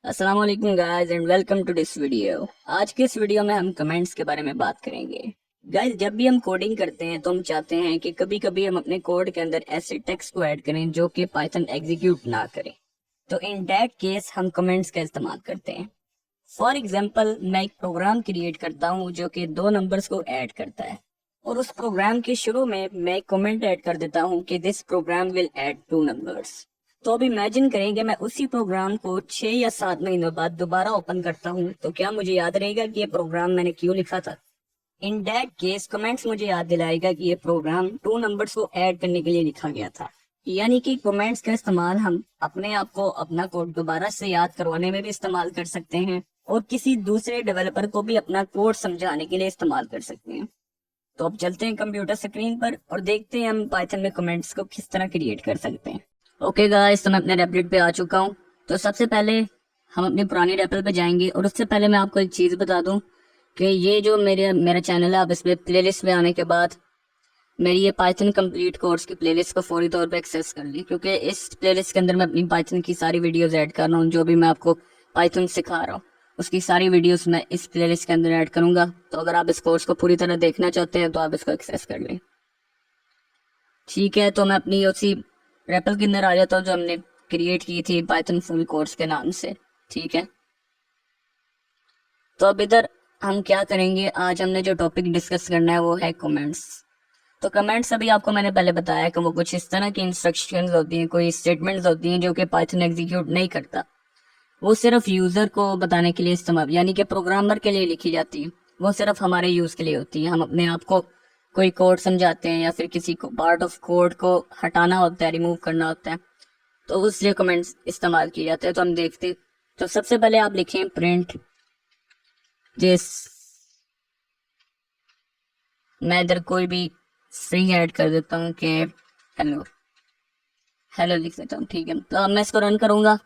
अस्सलाम वालेकुम guys and welcome to this video. आज के इस वीडियो में हम कमेंट्स के बारे में बात करेंगे। गाइस, जब भी हम कोडिंग करते हैं तो हम चाहते हैं कि कभी कभी हम अपने कोड के अंदर ऐसे टेक्स्ट को ऐड करें जो कि पाइथन एग्जीक्यूट ना करे। तो इन दैट केस हम कमेंट्स का इस्तेमाल करते हैं। फॉर एग्जांपल, मैं एक प्रोग्राम क्रिएट करता हूँ जो कि दो नंबर्स को ऐड करता है, और उस प्रोग्राम के शुरू में मैं एक कमेंट ऐड कर देता हूँ कि this program will add two numbers. तो अब इमेजिन करेंगे मैं उसी प्रोग्राम को 6 या 7 महीनों बाद दोबारा ओपन करता हूँ, तो क्या मुझे याद रहेगा कि ये प्रोग्राम मैंने क्यों लिखा था? इन दैट केस कमेंट्स मुझे याद दिलाएगा कि ये प्रोग्राम टू नंबर्स को ऐड करने के लिए लिखा गया था। यानी कि कमेंट्स का इस्तेमाल हम अपने आप को अपना कोड दोबारा से याद करवाने में भी इस्तेमाल कर सकते हैं, और किसी दूसरे डेवलपर को भी अपना कोड समझाने के लिए इस्तेमाल कर सकते हैं। तो अब चलते हैं कंप्यूटर स्क्रीन पर और देखते हैं हम पाइथन में कमेंट्स को किस तरह क्रिएट कर सकते हैं। ओके गाइस, तो मैं अपने रेपलेट पे आ चुका हूँ। तो सबसे पहले हम अपनी पुरानी रेपल पे जाएंगे, और उससे पहले मैं आपको एक चीज़ बता दूं कि ये जो मेरा चैनल है, आप इस पे प्लेलिस्ट में आने के बाद मेरी ये पाइथन कंप्लीट कोर्स की प्लेलिस्ट को फौरी तौर पे एक्सेस कर ली, क्योंकि इस प्लेलिस्ट के अंदर मैं अपनी पाइथन की सारी वीडियोस ऐड कर रहा हूँ। जो भी मैं आपको पाइथन सिखा रहा हूँ उसकी सारी वीडियोस मैं इस प्लेलिस्ट के अंदर ऐड करूंगा। तो अगर आप इस कोर्स को पूरी तरह देखना चाहते हैं तो आप इसको एक्सेस कर लें। ठीक है, तो मैं अपनी उसी रेपल के अंदर आ जाता हूँ जो हमने क्रिएट की थी पाइथन फुल कोर्स के नाम से। ठीक है, तो अब इधर हम क्या करेंगे, आज हमने जो टॉपिक डिस्कस करना है वो है कमेंट्स। तो कमेंट्स अभी आपको मैंने पहले बताया कि वो कुछ इस तरह की इंस्ट्रक्शंस होती हैं, कोई स्टेटमेंट्स होती हैं जो कि पाइथन एग्जीक्यूट नहीं करता। वो सिर्फ यूजर को बताने के लिए इस्तेमाल, यानी कि प्रोग्रामर के लिए लिखी जाती है। वो सिर्फ हमारे यूज के लिए होती है। हम अपने आप को कोई कोड समझाते हैं या फिर किसी को पार्ट ऑफ कोड को हटाना होता है, रिमूव करना होता है, तो उसलिए कमेंट्स इस्तेमाल किए जाते हैं। तो हम देखते हैं। तो सबसे पहले आप लिखें प्रिंट दिस। मैं इधर कोई भी स्ट्रिंग ऐड कर देता हूँ कि हेलो, हेलो लिख देता हूँ। ठीक है, तो अब मैं इसको रन करूंगा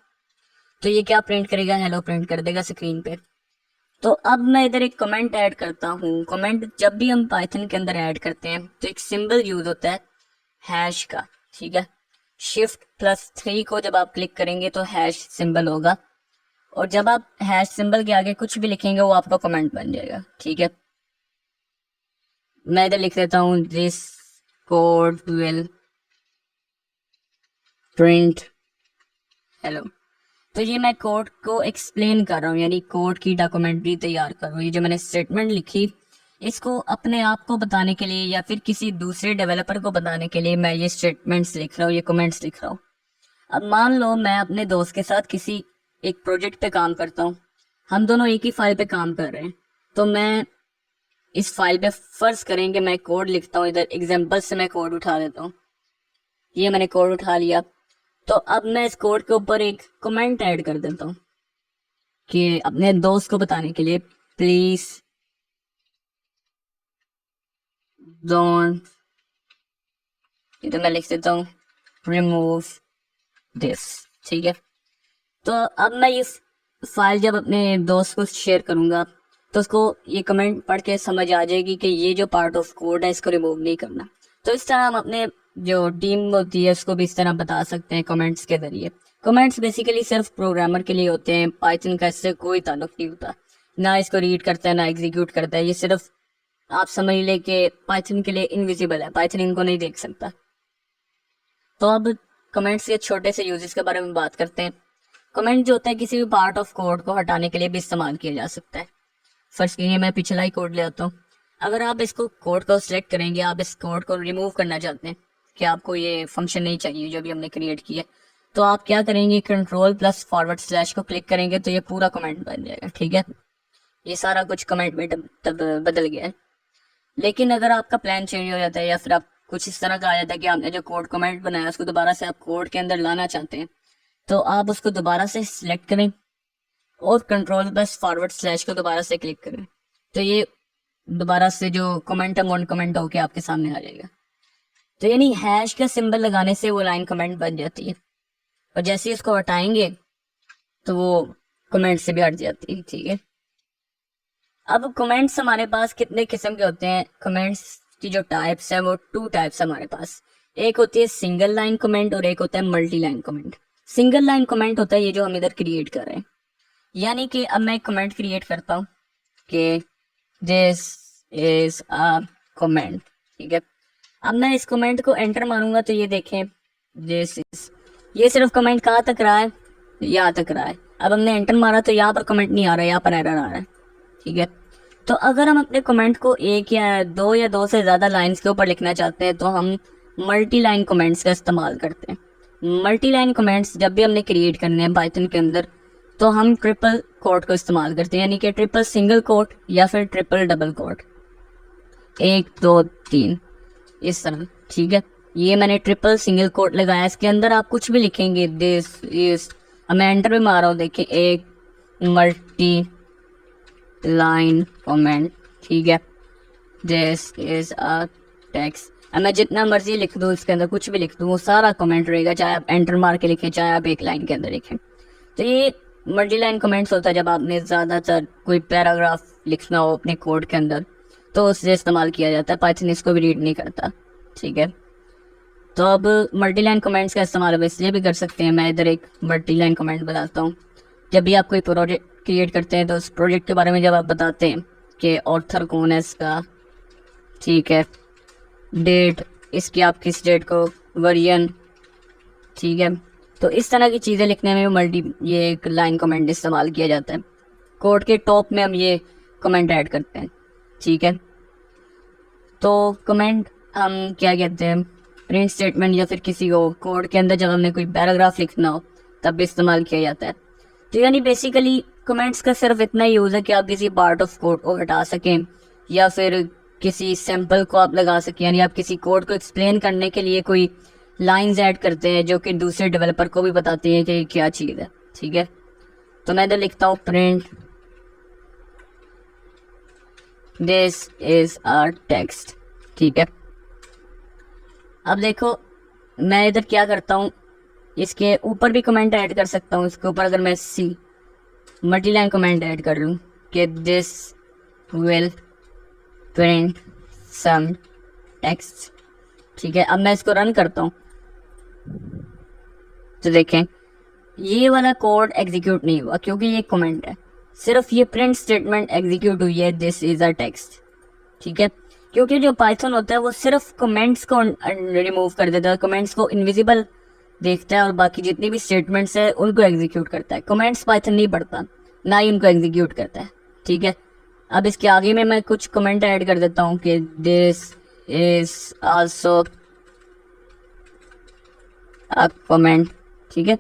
तो ये क्या प्रिंट करेगा? हेलो प्रिंट कर देगा स्क्रीन पे। तो अब मैं इधर एक कमेंट ऐड करता हूँ। कमेंट जब भी हम पाइथन के अंदर ऐड करते हैं तो एक सिंबल यूज होता है हैश का। ठीक है, Shift+3 को जब आप क्लिक करेंगे तो हैश सिंबल होगा, और जब आप हैश सिंबल के आगे कुछ भी लिखेंगे वो आपका कमेंट बन जाएगा। ठीक है, मैं इधर लिख देता हूँ this code will print hello. तो ये मैं कोड को एक्सप्लेन कर रहा हूँ, यानी कोड की डॉक्यूमेंट्री तैयार कर रहा हूँ। ये जो मैंने स्टेटमेंट लिखी, इसको अपने आप को बताने के लिए या फिर किसी दूसरे डेवलपर को बताने के लिए मैं ये स्टेटमेंट्स लिख रहा हूँ, ये कमेंट्स लिख रहा हूँ। अब मान लो मैं अपने दोस्त के साथ किसी एक प्रोजेक्ट पे काम करता हूँ, हम दोनों एक ही फाइल पे काम कर रहे हैं। तो मैं इस फाइल पे फर्ज करेंगे मैं कोड लिखता हूँ। इधर एग्जाम्पल से मैं कोड उठा लेता हूँ। ये मैंने कोड उठा लिया। तो अब मैं इस कोड के ऊपर एक कमेंट ऐड कर देता हूँ कि अपने दोस्त को बताने के लिए प्लीज डोंट, इधर मैं लिख देता हूँ रिमूव दिस। ठीक है, तो अब मैं इस फाइल जब अपने दोस्त को शेयर करूंगा तो उसको ये कमेंट पढ़ के समझ आ जाएगी कि ये जो पार्ट ऑफ कोड है इसको रिमूव नहीं करना। तो इस तरह हम अपने जो टीम होती है उसको भी इस तरह बता सकते हैं कमेंट्स के जरिए। कमेंट्स बेसिकली सिर्फ प्रोग्रामर के लिए होते हैं, पाइथन का इससे कोई ताल्लुक नहीं होता। ना इसको रीड करता है ना एग्जीक्यूट करता है। ये सिर्फ आप समझ ले कि पाइथन के लिए इनविजिबल है, पाइथन इनको नहीं देख सकता। तो अब कमेंट्स के छोटे से यूजेस के बारे में बात करते हैं। कमेंट जो होता है किसी भी पार्ट ऑफ कोड को हटाने के लिए भी इस्तेमाल किया जा सकता है। फर्स्ट के लिए मैं पिछला ही कोड ले आता हूँ। अगर आप इसको कोड को सिलेक्ट करेंगे, आप इस कोड को रिमूव करना चाहते हैं कि आपको ये फंक्शन नहीं चाहिए जो भी हमने क्रिएट किया, तो आप क्या करेंगे, Ctrl+// को क्लिक करेंगे तो ये पूरा कमेंट बन जाएगा। ठीक है, ये सारा कुछ कमेंट में तब बदल गया है। लेकिन अगर आपका प्लान चेंज हो जाता है या फिर आप कुछ इस तरह का आ जाता है कि आपने जो कोड कमेंट बनाया उसको दोबारा से आप कोड के अंदर लाना चाहते हैं, तो आप उसको दोबारा से सिलेक्ट करें और Ctrl+/ को दोबारा से क्लिक करें, तो ये दोबारा से जो कमेंट है वो कमेंट होके आपके सामने आ जाएगा। तो यानी हैश का सिंबल लगाने से वो लाइन कमेंट बन जाती है, और जैसे ही इसको हटाएंगे तो वो कमेंट से भी हट जाती है। ठीक है, अब कमेंट्स हमारे पास कितने किस्म के होते हैं? कमेंट्स की जो टाइप्स है वो 2 टाइप्स हमारे पास। एक होती है सिंगल लाइन कमेंट और एक होता है multi line comment. Single line comment होता है ये जो हम इधर क्रिएट कर रहे हैं। यानी कि अब मैं एक कमेंट क्रिएट करता हूँ कि दिस इज अ कमेंट, ठीक है। अब मैं इस कमेंट को एंटर मारूंगा तो ये देखें दिस इज, ये सिर्फ कमेंट कहाँ तक रहा है, यहाँ तक रहा है। अब हमने एंटर मारा तो यहाँ पर कमेंट नहीं आ रहा है, यहाँ पर एरर आ रहा है, ठीक है। तो अगर हम अपने कमेंट को एक या दो से ज़्यादा लाइंस के ऊपर लिखना चाहते हैं तो हम मल्टी लाइन कमेंट्स का इस्तेमाल करते हैं। मल्टी लाइन कमेंट्स जब भी हमने क्रिएट करने हैं पाइथन के अंदर तो हम ट्रिपल कोट को इस्तेमाल करते हैं, यानी कि ट्रिपल सिंगल कोट या फिर ट्रिपल डबल कोट, 1 2 3 इस तरह, ठीक है। ये मैंने ट्रिपल सिंगल कोट लगाया, इसके अंदर आप कुछ भी लिखेंगे दिस इज, अब मैं एंटर पे मार रहा हूँ, देखिए एक मल्टी लाइन कमेंट, ठीक है। दिस इज अ टेक्स्ट, अब मैं जितना मर्जी लिख दूँ इसके अंदर कुछ भी लिख दूँ वो सारा कमेंट रहेगा, चाहे आप एंटर मार के लिखें चाहे आप एक लाइन के अंदर लिखें। तो ये मल्टी लाइन कमेंट्स होता है जब आपने ज़्यादातर कोई पैराग्राफ लिखना हो अपने कोड के अंदर तो उससे इस्तेमाल किया जाता है, पाइथन इसको भी रीड नहीं करता, ठीक है। तो अब मल्टी लाइन कमेंट्स का इस्तेमाल अब इसलिए भी कर सकते हैं, मैं इधर एक मल्टी लाइन कमेंट बताता हूँ। जब भी आप कोई प्रोजेक्ट क्रिएट करते हैं तो उस प्रोजेक्ट के बारे में जब आप बताते हैं कि ऑथर कौन है इसका, ठीक है, डेट इसकी आप किस डेट को, वर्जन, ठीक है। तो इस तरह की चीज़ें लिखने में मल्टी ये एक लाइन कमेंट इस्तेमाल किया जाता है। कोड के टॉप में हम ये कमेंट ऐड करते हैं, ठीक है। तो कमेंट हम क्या कहते हैं, प्रिंट स्टेटमेंट या फिर किसी को कोड के अंदर जब हमने कोई पैराग्राफ लिखना हो तब भी इस्तेमाल किया जाता है। तो यानी बेसिकली कमेंट्स का सिर्फ इतना यूज़ है कि आप किसी पार्ट ऑफ कोड को हटा सकें या फिर किसी सैम्पल को आप लगा सकें, यानी आप किसी कोड को एक्सप्लेन करने के लिए कोई लाइंस ऐड करते हैं जो कि दूसरे डेवलपर को भी बताती हैं कि क्या चीज़ है, ठीक है। तो मैं इधर लिखता हूँ print this is a text, ठीक है। अब देखो मैं इधर क्या करता हूँ, इसके ऊपर भी कमेंट ऐड कर सकता हूँ। इसके ऊपर अगर मैं C multi line comment add कर लूँ कि this will print some text, ठीक है। अब मैं इसको रन करता हूँ तो देखें ये वाला कोड एग्जीक्यूट नहीं हुआ क्योंकि ये कमेंट है, सिर्फ ये प्रिंट स्टेटमेंट एग्जीक्यूट हुई है दिस इज अ टेक्स्ट, ठीक है। क्योंकि जो पाइथन होता है वो सिर्फ कमेंट्स को रिमूव कर देता है, कमेंट्स को इनविजिबल देखता है और बाकी जितनी भी स्टेटमेंट्स है उनको एग्जीक्यूट करता है। कमेंट्स पाइथन नहीं पढ़ता, ना ही उनको एग्जीक्यूट करता है, ठीक है। अब इसके आगे में मैं कुछ कमेंट ऐड कर देता हूँ कि this is also a comment, ठीक है।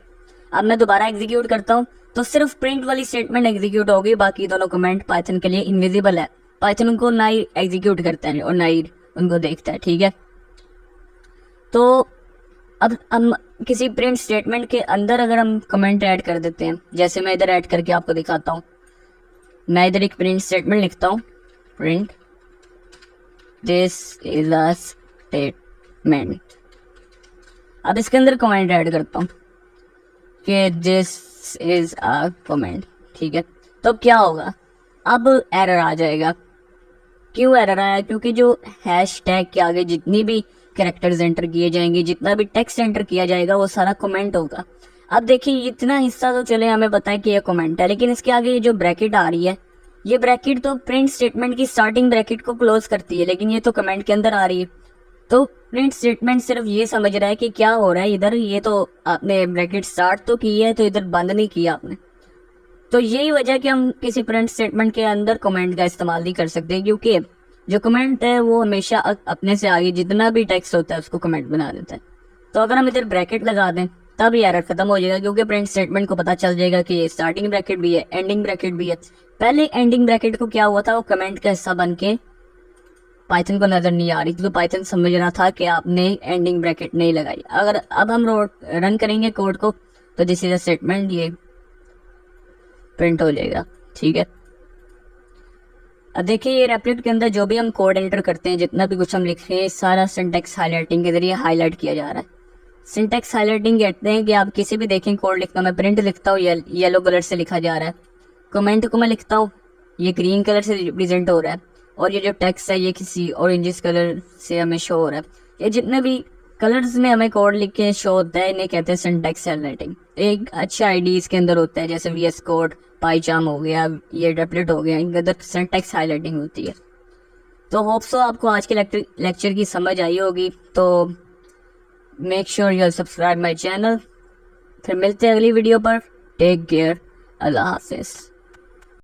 अब मैं दोबारा एग्जीक्यूट करता हूँ तो सिर्फ प्रिंट वाली स्टेटमेंट एग्जीक्यूट होगी, बाकी दोनों कमेंट पाइथन के लिए इनविजिबल है, पाइथन उनको ना ही एग्जीक्यूट करता है और ना ही उनको देखता है, ठीक है। तो अब हम किसी प्रिंट स्टेटमेंट के अंदर अगर हम कमेंट ऐड कर देते हैं, जैसे मैं इधर ऐड करके आपको दिखाता हूँ, मैं इधर एक प्रिंट स्टेटमेंट लिखता हूँ, print this is a statement. अब इसके अंदर कमेंट ऐड करता हूँ कि दिस इज अ कमेंट, ठीक है। तो क्या होगा, अब एरर आ जाएगा। क्यों एरर आया, क्योंकि जो हैश टैग के आगे जितनी भी कैरेक्टर्स एंटर किए जाएंगे, जितना भी टेक्स्ट एंटर किया जाएगा वो सारा कमेंट होगा। अब देखिए इतना हिस्सा तो चले हमें पता है कि ये कमेंट है, लेकिन इसके आगे ये जो ब्रैकेट आ रही है ये ब्रैकेट तो प्रिंट स्टेटमेंट की स्टार्टिंग ब्रैकेट को क्लोज करती है, लेकिन ये तो कमेंट के अंदर आ रही है। तो प्रिंट स्टेटमेंट सिर्फ ये समझ रहा है कि क्या हो रहा है इधर, ये तो आपने ब्रैकेट स्टार्ट तो की है तो इधर बंद नहीं किया आपने। तो यही वजह कि हम किसी प्रिंट स्टेटमेंट के अंदर कमेंट का इस्तेमाल नहीं कर सकते, क्योंकि जो कमेंट है वो हमेशा अपने से आगे जितना भी टेक्स्ट होता है उसको कमेंट बना देता है। तो अगर हम इधर ब्रैकेट लगा दें तब ये एरर खत्म हो जाएगा, क्योंकि प्रिंट स्टेटमेंट को पता चल जाएगा कि ये स्टार्टिंग ब्रैकेट भी है एंडिंग ब्रैकेट भी है। पहले एंडिंग ब्रैकेट को क्या हुआ था, वो कमेंट का हिस्सा बन के पाइथन को नजर नहीं आ रही थी, तो पाइथन समझ रहा था कि आपने एंडिंग ब्रैकेट नहीं लगाई। अगर अब हम रन करेंगे कोड को तो दिस इज अ स्टेटमेंट ये प्रिंट हो जाएगा, ठीक है। अब देखिए ये रेपलेट के अंदर जो भी हम कोड एंटर करते हैं, जितना भी कुछ हम लिख रहे हैं, सारा सिंटैक्स हाईलाइटिंग के जरिए हाईलाइट किया जा रहा है। सिंटैक्स हाईलाइटिंग कहते हैं कि आप किसी भी देखें कोड लिखता हूँ, मैं प्रिंट लिखता हूँ येलो कलर से लिखा जा रहा है, कमेंट को मैं लिखता हूँ ये ग्रीन कलर से रिप्रेजेंट हो रहा है, और ये जो टेक्स्ट है ये किसी ऑरेंजिस कलर से हमें शो हो रहा है। ये जितने भी कलर्स में हमें कोड लिख के शो होता है, इन्हें कहते हैं सिंटैक्स हाइलाइटिंग। एक अच्छा आईडी इसके अंदर होता है, जैसे VS कोड, पाईचार्म हो गया, ये डेपलेट हो गया, इनके अंदर सिंटैक्स हाइलाइटिंग होती है। तो होप सो आपको आज के लेक्चर की समझ आई होगी। तो make sure you subscribe my channel. फिर मिलते हैं अगली वीडियो पर। टेक केयर, अल्लाह हाफिज़।